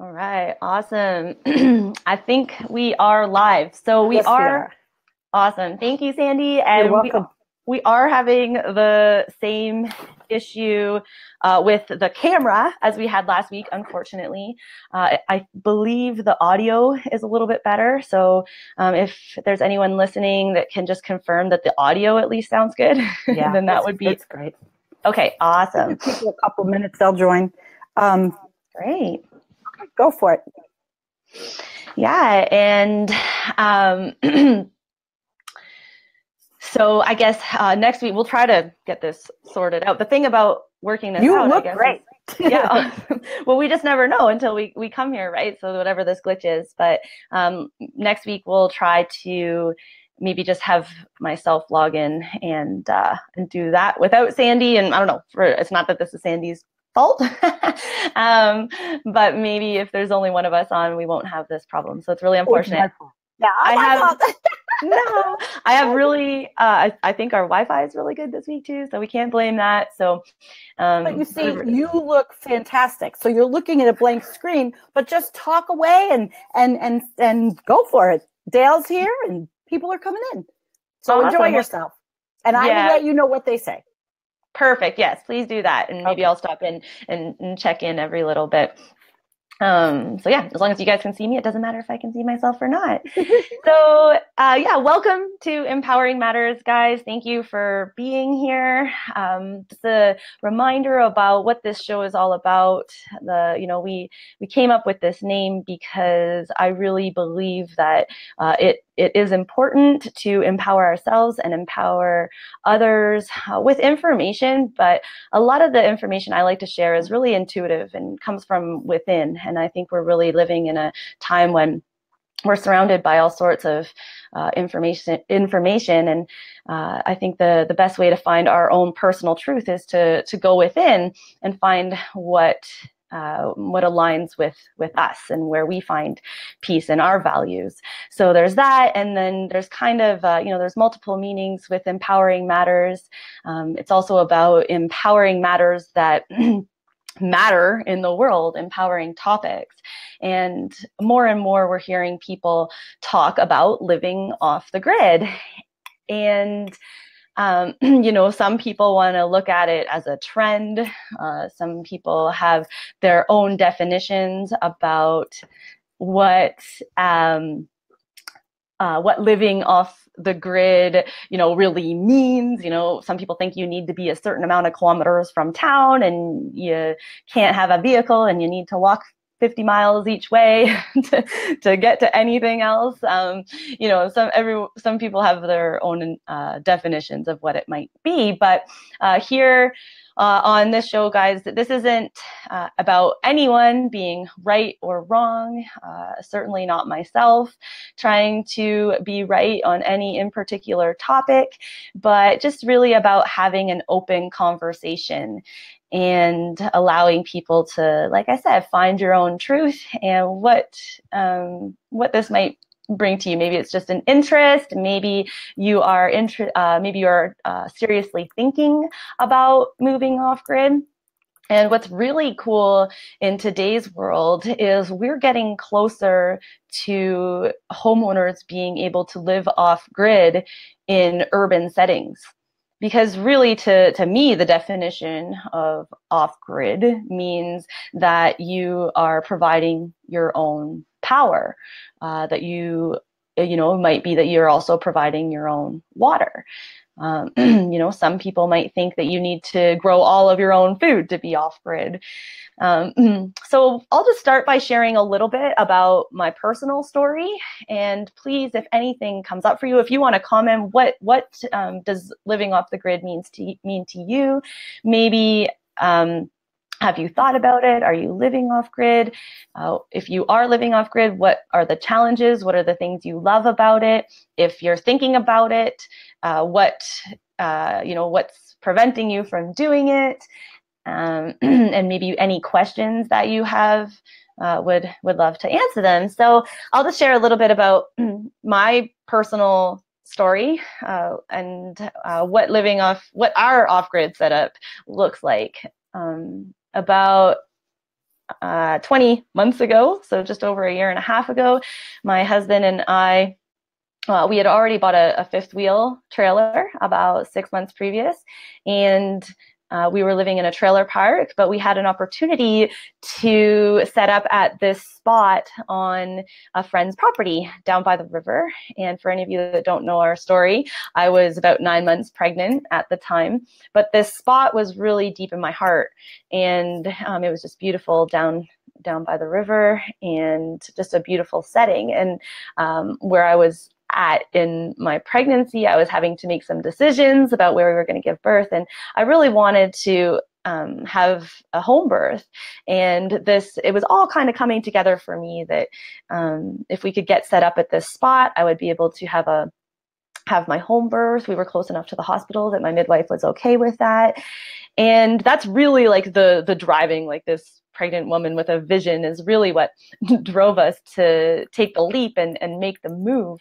All right, awesome. I think we are live. So we Yes, we are are. awesome. Thank you, Sandy. You're And welcome. we are having the same issue with the camera as we had last week, unfortunately. I believe the audio is a little bit better. So if there's anyone listening that can just confirm that the audio at least sounds good, Yeah, then that would be it's great. okay. Awesome. Give people a couple minutes, they'll join. Great. Go for it. Yeah, and so I guess next week we'll try to get this sorted out. The thing about working this You out, I look guess, great. yeah. Well, we just never know until we come here, right? So whatever this glitch is, but next week we'll try to maybe just have myself log in and do that without Sandy. And I don't know, it's not that this is Sandy's fault, but maybe if there's only one of us on, we won't have this problem. So it's really unfortunate. Yeah, I have fault. no, I have really, I think our Wi-Fi is really good this week too, so we can't blame that. So, But you see, you look fantastic. So you're looking at a blank screen, but just talk away and go for it. Dale's here and people are coming in. So awesome. Enjoy yourself. And I will let you know what they say. Perfect. Yes, please do that. And maybe I'll stop in and check in every little bit. So yeah, as long as you guys can see me, it doesn't matter if I can see myself or not. So yeah, welcome to Empowering Matters, guys. Thank you for being here. Just a reminder about what this show is all about. We came up with this name because I really believe that it is important to empower ourselves and empower others with information, but a lot of the information I like to share is really intuitive and comes from within. And I think we're really living in a time when we're surrounded by all sorts of information, and I think the best way to find our own personal truth is to go within and find what aligns with us and where we find peace in our values. So there's that, and then there's kind of there's multiple meanings with empowering matters. It's also about empowering matters that matter in the world, empowering topics. And more we're hearing people talk about living off the grid. And some people want to look at it as a trend. Some people have their own definitions about what living off the grid, really means. Some people think you need to be a certain amount of kilometers from town and you can't have a vehicle and you need to walk 50 miles each way to get to anything else. Some people have their own definitions of what it might be, but here on this show, guys, this isn't about anyone being right or wrong, certainly not myself trying to be right on any in particular topic, but just really about having an open conversation and allowing people to, like I said, find your own truth and what this might bring to you. Maybe it's just an interest. Maybe you are seriously thinking about moving off grid. And what's really cool in today's world is we're getting closer to homeowners being able to live off grid in urban settings. Because really, to me, the definition of off-grid means that you are providing your own power, that it might be that you're also providing your own water. Some people might think that you need to grow all of your own food to be off-grid. So I'll just start by sharing a little bit about my personal story. And please, if anything comes up for you, if you want to comment, what does living off the grid mean to you? Maybe have you thought about it? Are you living off grid? If you are living off grid, what are the challenges? What are the things you love about it? If you're thinking about it, what's preventing you from doing it? And maybe any questions that you have, would love to answer them. So I'll just share a little bit about my personal story and what our off-grid setup looks like. About 20 months ago, so just over a year and a half ago, my husband and I, we had already bought a fifth wheel trailer about 6 months previous, and we were living in a trailer park, but we had an opportunity to set up at this spot on a friend's property down by the river. And for any of you that don't know our story, I was about 9 months pregnant at the time, but this spot was really deep in my heart, and it was just beautiful down by the river, and just a beautiful setting. And where I was at in my pregnancy, I was having to make some decisions about where we were going to give birth, and I really wanted to have a home birth. And it was all kind of coming together for me that if we could get set up at this spot, I would be able to have my home birth. We were close enough to the hospital that my midwife was okay with that. And that's really like the driving, like this pregnant woman with a vision is really what drove us to take the leap and make the move.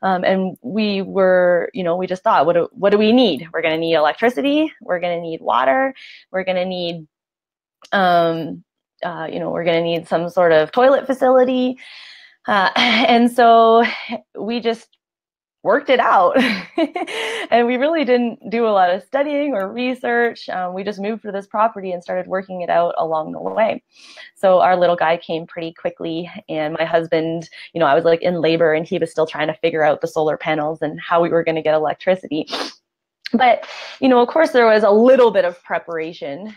And we were, we just thought, what do we need? We're going to need electricity. We're going to need water. We're going to need, we're going to need some sort of toilet facility. And so we just worked it out. And we really didn't do a lot of studying or research. We just moved to this property and started working it out along the way. So our little guy came pretty quickly, and my husband, I was like in labor, and he was still trying to figure out the solar panels and how we were going to get electricity. But, of course, there was a little bit of preparation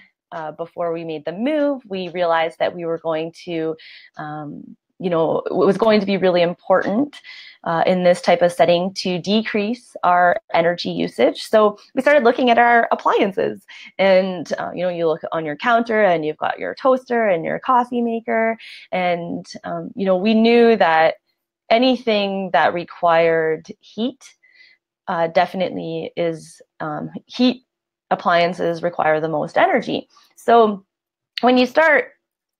before we made the move. We realized that we were going to, it was going to be really important in this type of setting to decrease our energy usage. So we started looking at our appliances, and you look on your counter, and you've got your toaster and your coffee maker, and we knew that anything that required heat definitely is heat appliances require the most energy. So when you start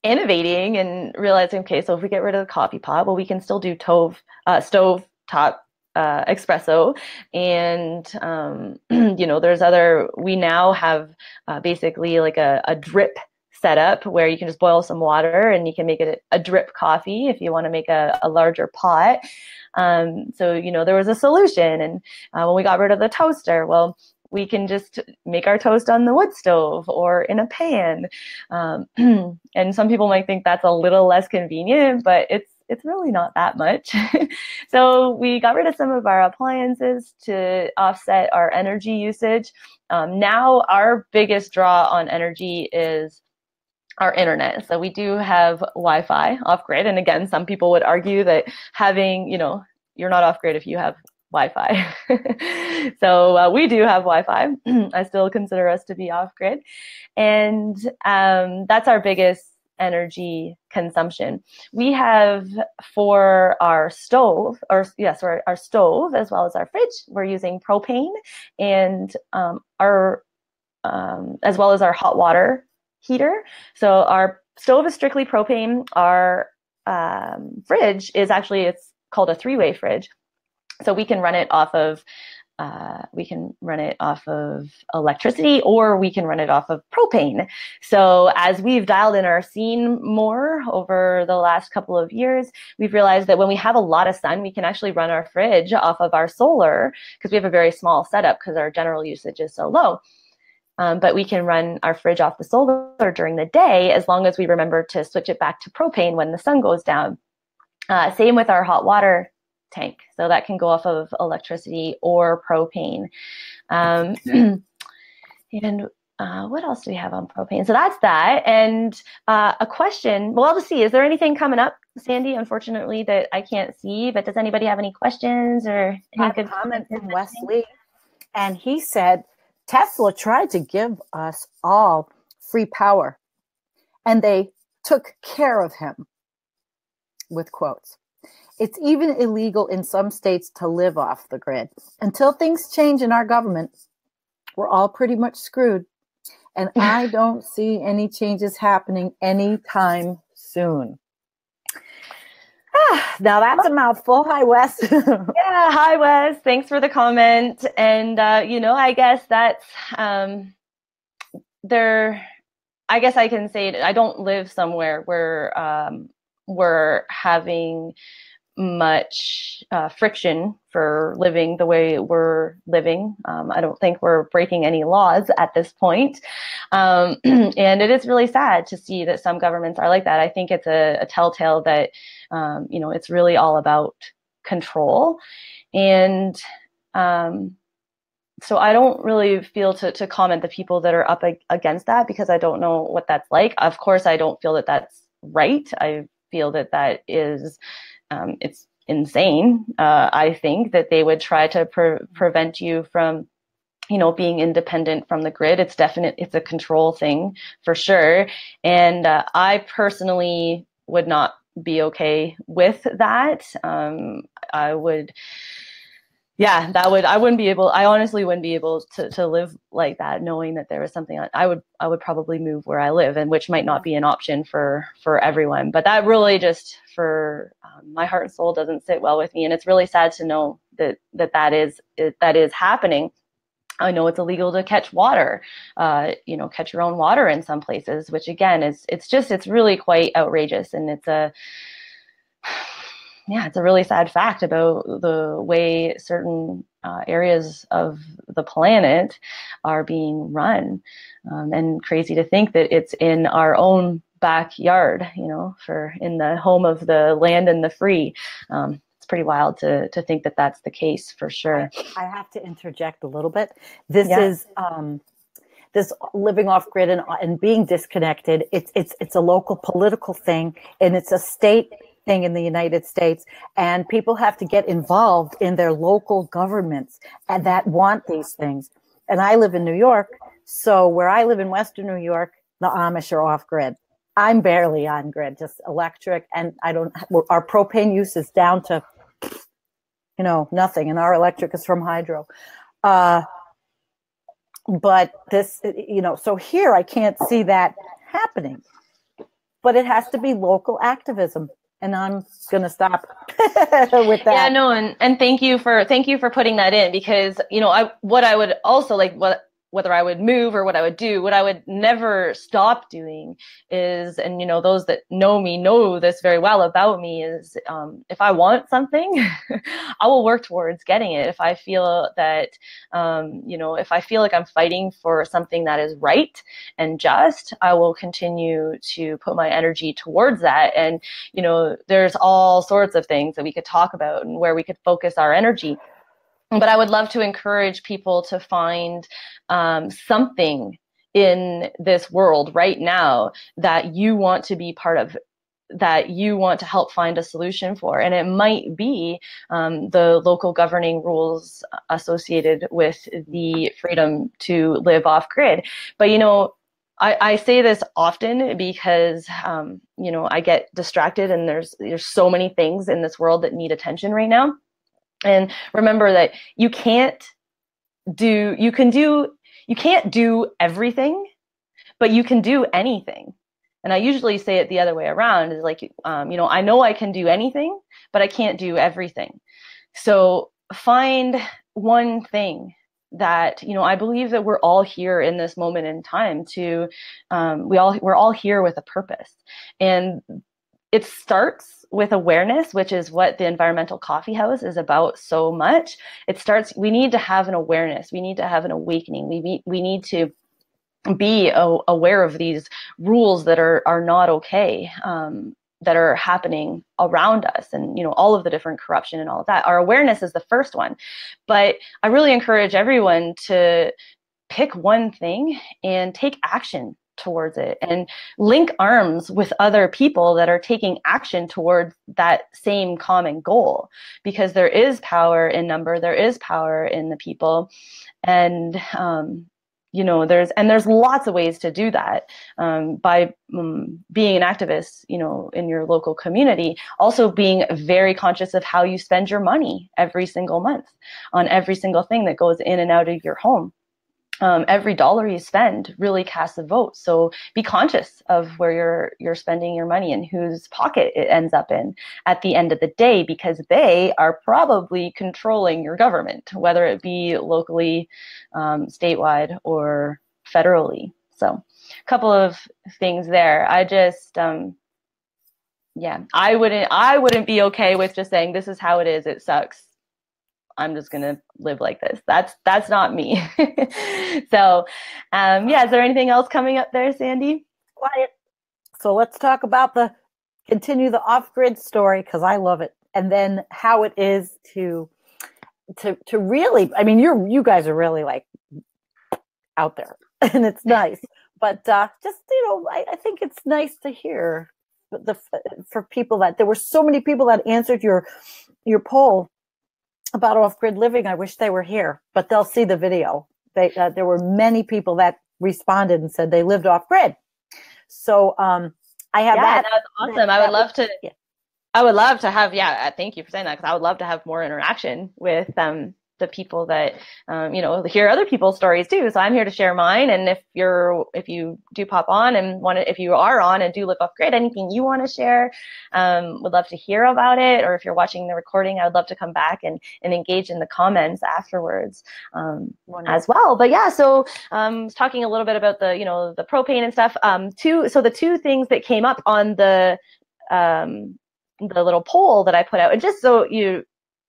innovating and realizing, okay, so if we get rid of the coffee pot, well, we can still do stove top espresso, and we now have basically like a drip setup where you can just boil some water and you can make it a drip coffee if you want to make a larger pot. So there was a solution. And when we got rid of the toaster, well, we can just make our toast on the wood stove or in a pan. And some people might think that's a little less convenient, but it's really not that much. So we got rid of some of our appliances to offset our energy usage. Now our biggest draw on energy is our internet. So we do have Wi-Fi off-grid. And again, some people would argue that having, you're not off-grid if you have Wi-Fi. So we do have Wi-Fi. I still consider us to be off-grid. And that's our biggest energy consumption. We have for our stove, our stove as well as our fridge, we're using propane, and as well as our hot water heater. So our stove is strictly propane. Our fridge is actually, it's called a three-way fridge. So we can run it off of electricity, or we can run it off of propane. So as we've dialed in our scene more over the last couple of years, we've realized that when we have a lot of sun, we can actually run our fridge off of our solar, because we have a very small setup because our general usage is so low. But we can run our fridge off the solar during the day, as long as we remember to switch it back to propane when the sun goes down. Same with our hot water tank. So that can go off of electricity or propane. And what else do we have on propane? So that's that. And a question, well, I'll just see, is there anything coming up, Sandy, unfortunately, that I can't see, but does anybody have any questions or any good comment from Wesley? And he said, Tesla tried to give us all free power, and they took care of him, with quotes. It's even illegal in some states to live off the grid. Until things change in our government, we're all pretty much screwed. And I don't see any changes happening anytime soon. Now that's a mouthful. Hi, Wes. Yeah, hi, Wes. Thanks for the comment. And, I guess that's I guess I can say I don't live somewhere where we're having much friction for living the way we're living. I don't think we're breaking any laws at this point. And it is really sad to see that some governments are like that. I think it's a telltale that, it's really all about control. And so I don't really feel to comment the people that are up against that, because I don't know what that's like. Of course, I don't feel that that's right. I feel that that is, it's insane. I think that they would try to prevent you from, being independent from the grid. It's a control thing for sure. And I personally would not be okay with that. I would, yeah, I wouldn't be able, I honestly wouldn't be able to live like that, knowing that there was something. I would probably move where I live, and which might not be an option for everyone. But that really just for my heart and soul doesn't sit well with me. And it's really sad to know that is happening. I know it's illegal to catch water, catch your own water in some places, which again it's really quite outrageous. And it's a really sad fact about the way certain areas of the planet are being run, and crazy to think that it's in our own backyard, in the home of the land and the free. It's pretty wild to think that that's the case for sure. I have to interject a little bit. This is this living off grid and being disconnected. It's a local political thing, and it's a state thing in the United States, and people have to get involved in their local governments and that want these things. And I live in New York, so where I live in Western New York, the Amish are off grid. I'm barely on grid, just electric, and our propane use is down to nothing, and our electric is from hydro. But this, so here I can't see that happening, but it has to be local activism. And I'm going to stop with that. Yeah, no, and thank you for putting that in, because what I would also like, whether I would move or what I would do, what I would never stop doing is, and those that know me know this very well about me, is if I want something, I will work towards getting it. If I feel that, if I feel like I'm fighting for something that is right and just, I will continue to put my energy towards that. And, there's all sorts of things that we could talk about and where we could focus our energy. But I would love to encourage people to find something in this world right now that you want to be part of, that you want to help find a solution for. And it might be the local governing rules associated with the freedom to live off grid. But, I say this often because, I get distracted, and there's so many things in this world that need attention right now. And remember that you can't do everything, but you can do anything. And I usually say it the other way around, is like, I know I can do anything, but I can't do everything. So find one thing that, I believe that we're all here in this moment in time to, we're all here with a purpose. And it starts with awareness, which is what the Environmental Coffee House is about so much. We need to have an awareness. We need to have an awakening. We need to be aware of these rules that are not okay, that are happening around us, and all of the different corruption and all of that. Our awareness is the first one, but I really encourage everyone to pick one thing and take action towards it, and link arms with other people that are taking action towards that same common goal, because there is power in number, there is power in the people. And there's lots of ways to do that, by being an activist, in your local community. Also being very conscious of how you spend your money every single month on every single thing that goes in and out of your home. Every dollar you spend really casts a vote. So be conscious of where you're spending your money and whose pocket it ends up in at the end of the day, because they are probably controlling your government, whether it be locally, statewide, or federally. So couple of things there. I just, yeah, I wouldn't be okay with just saying this is how it is. It sucks. I'm just gonna live like this. That's not me. So, yeah. Is there anything else coming up there, Sandy? Quiet. So let's talk about continue the off-grid story, because I love it, and then how it is to really. I mean, you guys are really like out there, and it's nice. But just I think it's nice to hear for people that there were so many people that answered your poll about off-grid living. I wish they were here, but they'll see the video. There were many people that responded and said they lived off-grid. So I have that was awesome. I would love to. Yeah. I would love to have. Yeah, thank you for saying that, because I would love to have more interaction with the people that hear other people's stories too. So I'm here to share mine, and if you do pop on and if you are on and do live off grid, anything you want to share, would love to hear about it. Or if you're watching the recording, I would love to come back and engage in the comments afterwards as well. But yeah, so I was talking a little bit about the propane and stuff. So the two things that came up on the little poll that I put out, and just so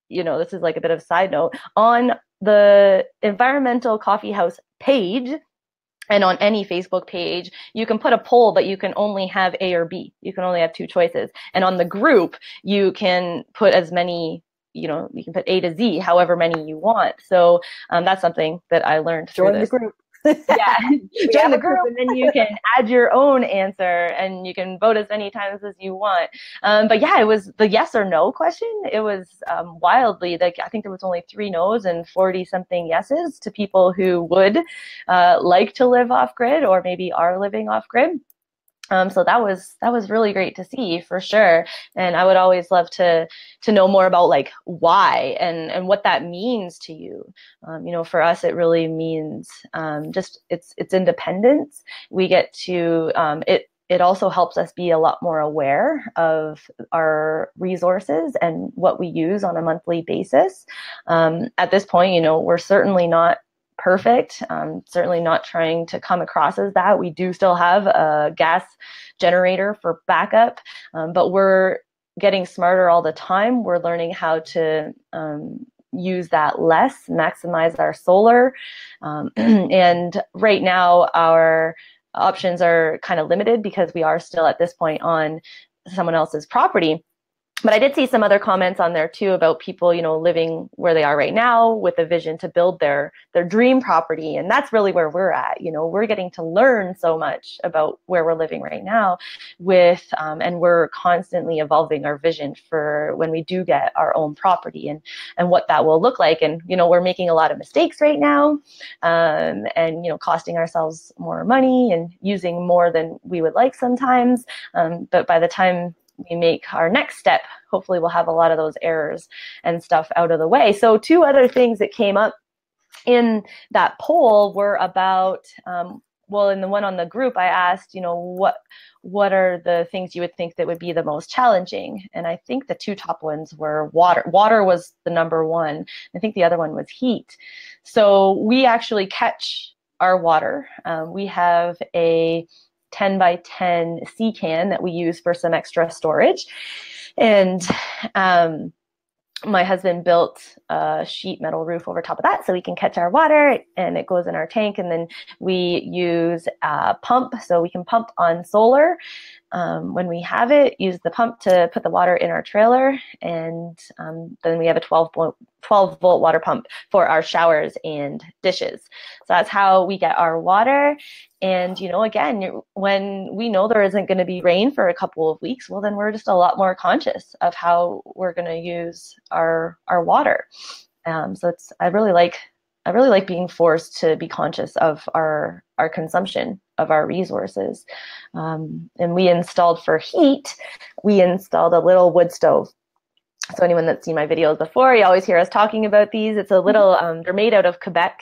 this is like a bit of a side note, on the Environmental Coffee House page and on any Facebook page, you can put a poll, but you can only have A or B. You can only have two choices. And on the group, you can put as many, you can put A to Z, however many you want. So that's something that I learned through this. Join the group. Yeah, join the group, and then you can add your own answer, and you can vote as many times as you want. But yeah, it was the yes or no question. It was wildly, like, I think there was only 3 no's and 40 something yeses to people who would like to live off grid, or maybe are living off grid. So that was really great to see, for sure. And I would always love to know more about like why and what that means to you. For us, it really means just it's independence. We get to it also helps us be a lot more aware of our resources and what we use on a monthly basis. At this point, we're certainly not perfect. Certainly not trying to come across as that. We do still have a gas generator for backup, but we're getting smarter all the time. We're learning how to use that less, maximize our solar. And right now our options are kind of limited because we are still at this point on someone else's property. But I did see some other comments on there too about people, living where they are right now with a vision to build their dream property. And that's really where we're at. We're getting to learn so much about where we're living right now and we're constantly evolving our vision for when we do get our own property and what that will look like. And, we're making a lot of mistakes right now and, costing ourselves more money and using more than we would like sometimes. But by the time we make our next step, hopefully we'll have a lot of those errors and stuff out of the way. So 2 other things that came up in that poll were about, in the one on the group, I asked, what are the things you would think that would be the most challenging? And I think the 2 top ones were water. Water was the number 1. I think the other one was heat. So we actually catch our water. We have a 10 by 10 sea can that we use for some extra storage. And my husband built a sheet metal roof over top of that so we can catch our water, and it goes in our tank. And then we use a pump, so we can pump on solar. When we have it, use the pump to put the water in our trailer. And then we have a 12 volt water pump for our showers and dishes. So that's how we get our water. And, again, when we know there isn't going to be rain for a couple of weeks, well, then we're just a lot more conscious of how we're going to use our water. So I really like being forced to be conscious of our consumption of our resources. And we installed for heat, we installed a little wood stove. So anyone that's seen my videos before, you always hear us talking about these. It's a little, they're made out of Quebec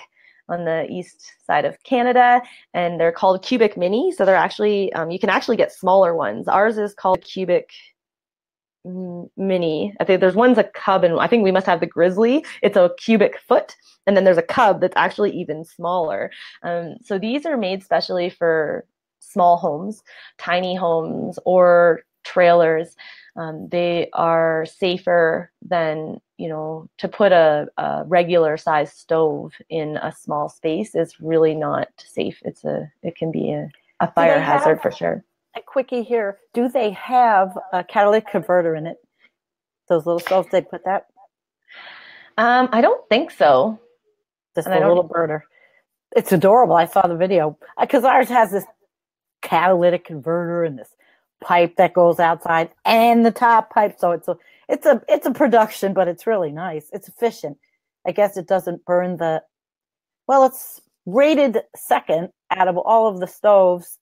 on the east side of Canada, and they're called Cubic Mini. So they're actually, you can actually get smaller ones. Ours is called Cubic Mini. I think there's one's a cub, and I think we must have the Grizzly. It's a cubic foot, and then there's a cub that's actually even smaller. So these are made specially for small homes, tiny homes, or trailers, they are safer than, to put a regular size stove in a small space is really not safe. It can be a fire hazard for sure. A quickie here. Do they have a catalytic converter in it? Those little stoves, they put that? I don't think so. Just a little burner. It's adorable. I saw the video because ours has this catalytic converter and this pipe that goes outside and the top pipe. So it's a production, but it's really nice. It's efficient. I guess it doesn't burn it's rated second out of all of the stoves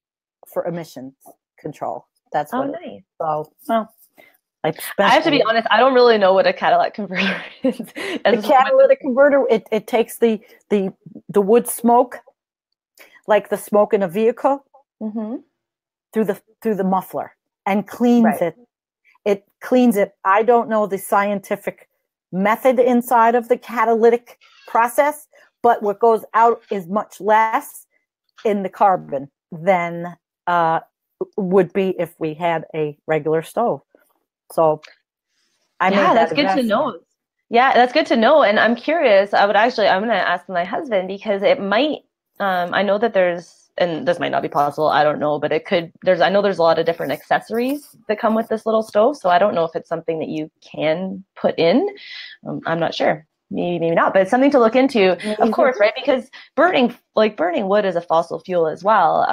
for emissions control. That's what nice. So, well, I have to be honest, I don't really know what a catalytic converter is. The catalytic converter, it takes the wood smoke, like the smoke in a vehicle, through the muffler and cleans it. It cleans it. I don't know the scientific method inside of the catalytic process, but what goes out is much less in the carbon than would be if we had a regular stove. So that's good to know. Yeah, that's good to know. And I'm curious, I'm going to ask my husband because it might, I know that and this might not be possible, I don't know, but I know there's a lot of different accessories that come with this little stove. So I don't know if it's something that you can put in. I'm not sure. Maybe not, but it's something to look into, of course, right? Because burning wood is a fossil fuel as well.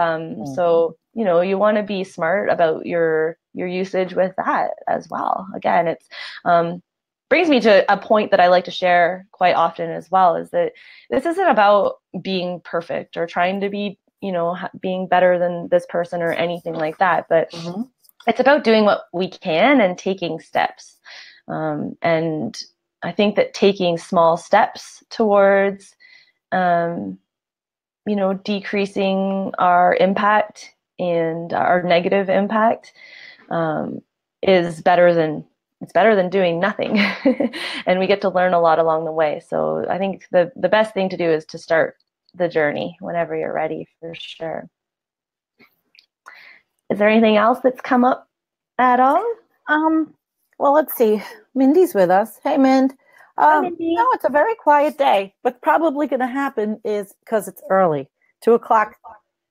So, you want to be smart about your usage with that as well. Again, it's brings me to a point that I like to share quite often as well, is that this isn't about being perfect or trying to be, being better than this person or anything like that, but it's about doing what we can and taking steps. And I think that taking small steps towards, decreasing our impact and our negative impact is better than doing nothing. And we get to learn a lot along the way. So I think the best thing to do is to start the journey whenever you're ready, for sure. Is there anything else that's come up at all? Well, let's see. Mindy's with us. Hey, Mind. Hi, Mindy. No, it's a very quiet day. What's probably going to happen is because it's early, 2:00.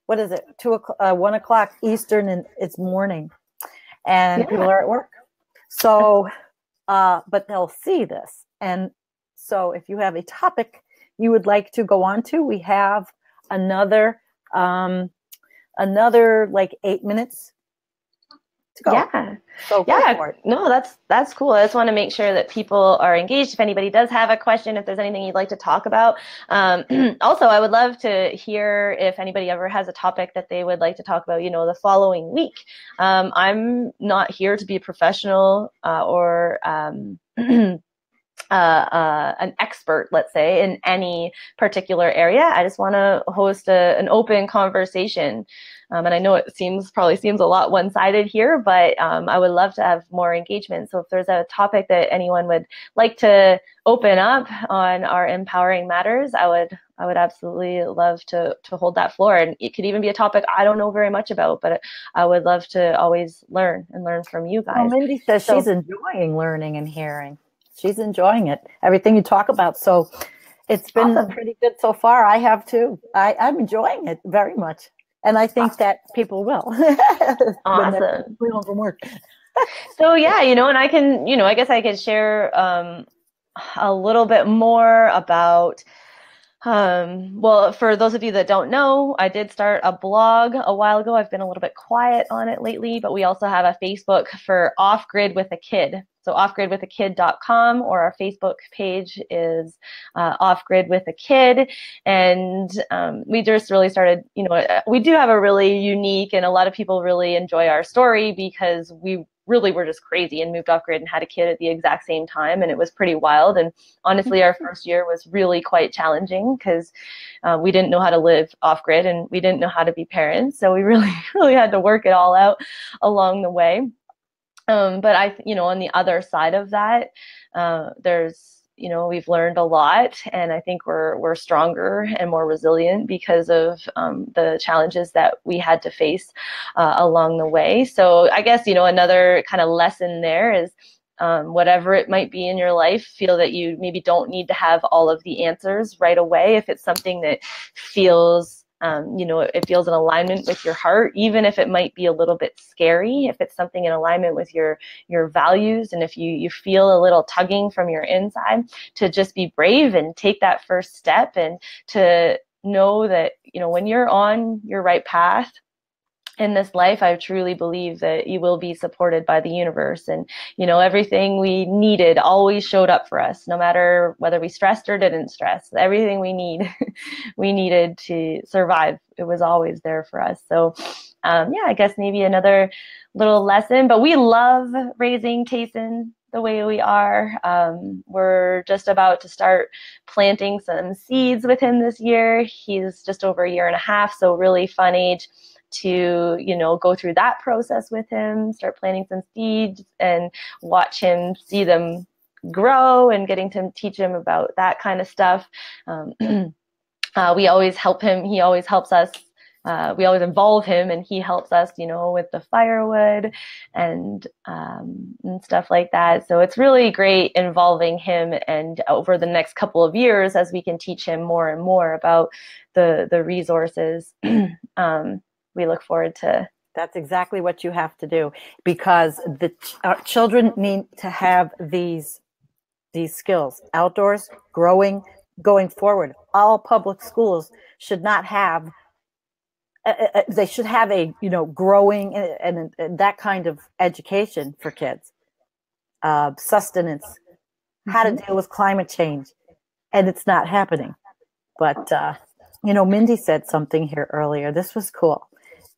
What is it? 1:00 Eastern, and it's morning, and people are at work. So, but they'll see this, and so if you have a topic you would like to go on to, we have another like 8 minutes. Yeah. So no, that's cool. I just want to make sure that people are engaged. If anybody does have a question, if there's anything you'd like to talk about. Also, I would love to hear if anybody ever has a topic that they would like to talk about, the following week. I'm not here to be a professional or an expert, let's say, in any particular area. I just want to host an open conversation. And I know it probably seems a lot one-sided here, but I would love to have more engagement. So if there's a topic that anyone would like to open up on our Empowering Matters, I would absolutely love to hold that floor. And it could even be a topic I don't know very much about, but I would love to always learn from you guys. Well, Mindy says she's enjoying learning and hearing. She's enjoying it, everything you talk about. So it's been pretty good so far. I have too. I'm enjoying it very much. And I think that people will. Awesome. When home from work. So yeah, and I can, I guess I could share a little bit more about, well, for those of you that don't know, I did start a blog a while ago. I've been a little bit quiet on it lately, but we also have a Facebook for Off Grid with a Kid. So offgridwithakid.com, or our Facebook page is Off Grid with a Kid. And we just really started, we do have a really unique, and a lot of people really enjoy our story because we really were just crazy and moved off grid and had a kid at the exact same time. And it was pretty wild. And honestly, our first year was really quite challenging because we didn't know how to live off grid and we didn't know how to be parents. So we really, really had to work it all out along the way. But on the other side of that, there's we've learned a lot, and I think we're stronger and more resilient because of the challenges that we had to face along the way. So I guess, another kind of lesson there is whatever it might be in your life, feel that you maybe don't need to have all of the answers right away. If it's something that feels it feels in alignment with your heart, even if it might be a little bit scary, if it's something in alignment with your values, and if you feel a little tugging from your inside, to just be brave and take that first step, and to know that, when you're on your right path in this life, I truly believe that you will be supported by the universe. And, everything we needed always showed up for us, no matter whether we stressed or didn't stress. Everything we needed to survive, it was always there for us. So, I guess maybe another little lesson, but we love raising Tayson the way we are. We're just about to start planting some seeds with him this year. He's just over a year and a half, so really fun age to go through that process with him, start planting some seeds and watch him see them grow, and getting to teach him about that kind of stuff. We always help him, he always helps us. We always involve him, and he helps us, with the firewood and stuff like that. So it's really great involving him, and over the next couple of years, as we can teach him more and more about the resources, we look forward to. That's exactly what you have to do, because our children need to have these skills, outdoors, growing, going forward. All public schools should not have, they should have a, growing and that kind of education for kids, sustenance, how to deal with climate change. And it's not happening. But, Mindy said something here earlier. This was cool.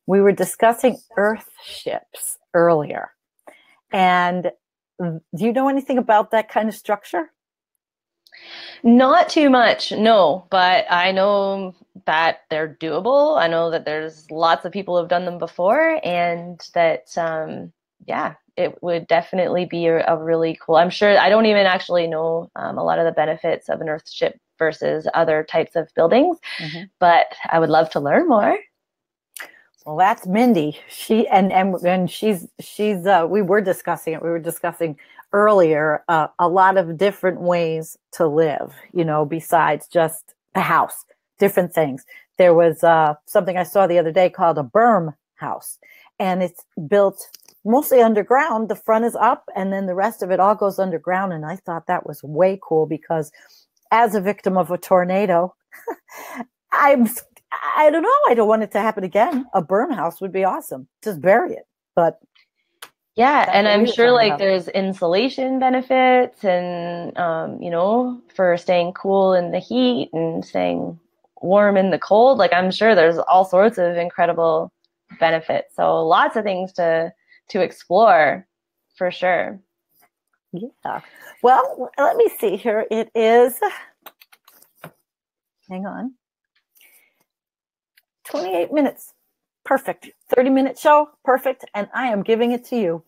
We were discussing Earth ships earlier. And do you know anything about that kind of structure? Not too much, no, but I know that they're doable. I know that there's lots of people who have done them before, and that, it would definitely be a really cool. I'm sure I don't even actually know a lot of the benefits of an Earth ship versus other types of buildings, but I would love to learn more. Well, that's Mindy. She and she's we were discussing it. We were discussing earlier a lot of different ways to live, besides just the house, different things. There was something I saw the other day called a berm house, and it's built mostly underground. The front is up, and then the rest of it all goes underground. And I thought that was way cool, because as a victim of a tornado, I don't know. I don't want it to happen again. A berm house would be awesome. Just bury it. But yeah, and I'm sure there's insulation benefits, and for staying cool in the heat and staying warm in the cold. I'm sure there's all sorts of incredible benefits. So lots of things to explore, for sure. Yeah. Well, let me see here. It is. Hang on. 28 minutes. Perfect. 30-minute show. Perfect. And I am giving it to you.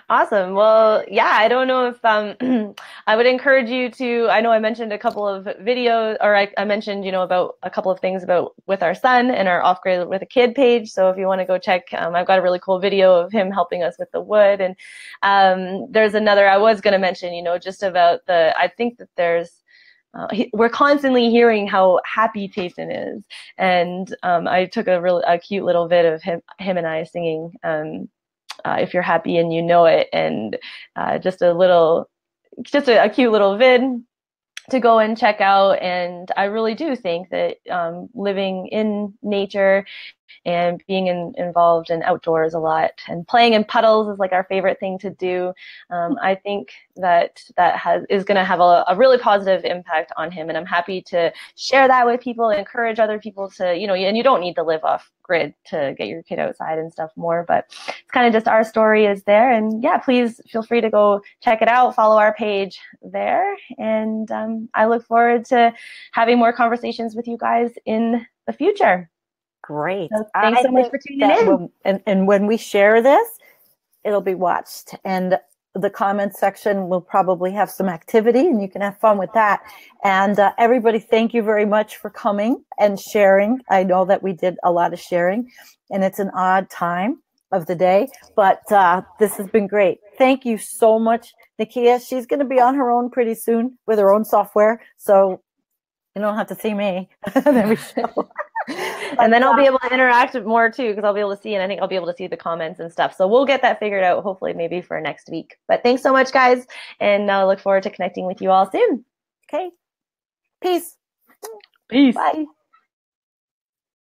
Awesome. Well, yeah, I don't know if I would encourage you to, I know I mentioned a couple of videos, or I mentioned, about a couple of things about with our son and our Off Grid with a Kid page. So if you want to go check, I've got a really cool video of him helping us with the wood. And there's another I was going to mention, just about I think that there's, we're constantly hearing how happy Tayson is, and I took a cute little bit of him and I singing "If You're Happy and You Know It," and just a cute little vid to go and check out. And I really do think that living in nature and being involved in outdoors a lot and playing in puddles is our favorite thing to do. I think that is going to have a really positive impact on him, and I'm happy to share that with people and encourage other people to, and you don't need to live off grid to get your kid outside and stuff more, but it's kind of just our story is there. And yeah, please feel free to go check it out, follow our page there, and I look forward to having more conversations with you guys in the future. Great. So thanks so much for tuning in. And when we share this, it'll be watched. And the comment section will probably have some activity, and you can have fun with that. And everybody, thank you very much for coming and sharing. I know that we did a lot of sharing, and it's an odd time of the day, but this has been great. Thank you so much, Niekia. She's going to be on her own pretty soon with her own software, so you don't have to see me every show. And then I'll be able to interact more too, because I'll be able to see, and I think I'll be able to see the comments and stuff. So we'll get that figured out, hopefully maybe for next week. But thanks so much, guys, and I look forward to connecting with you all soon. Okay. Peace. Peace. Bye.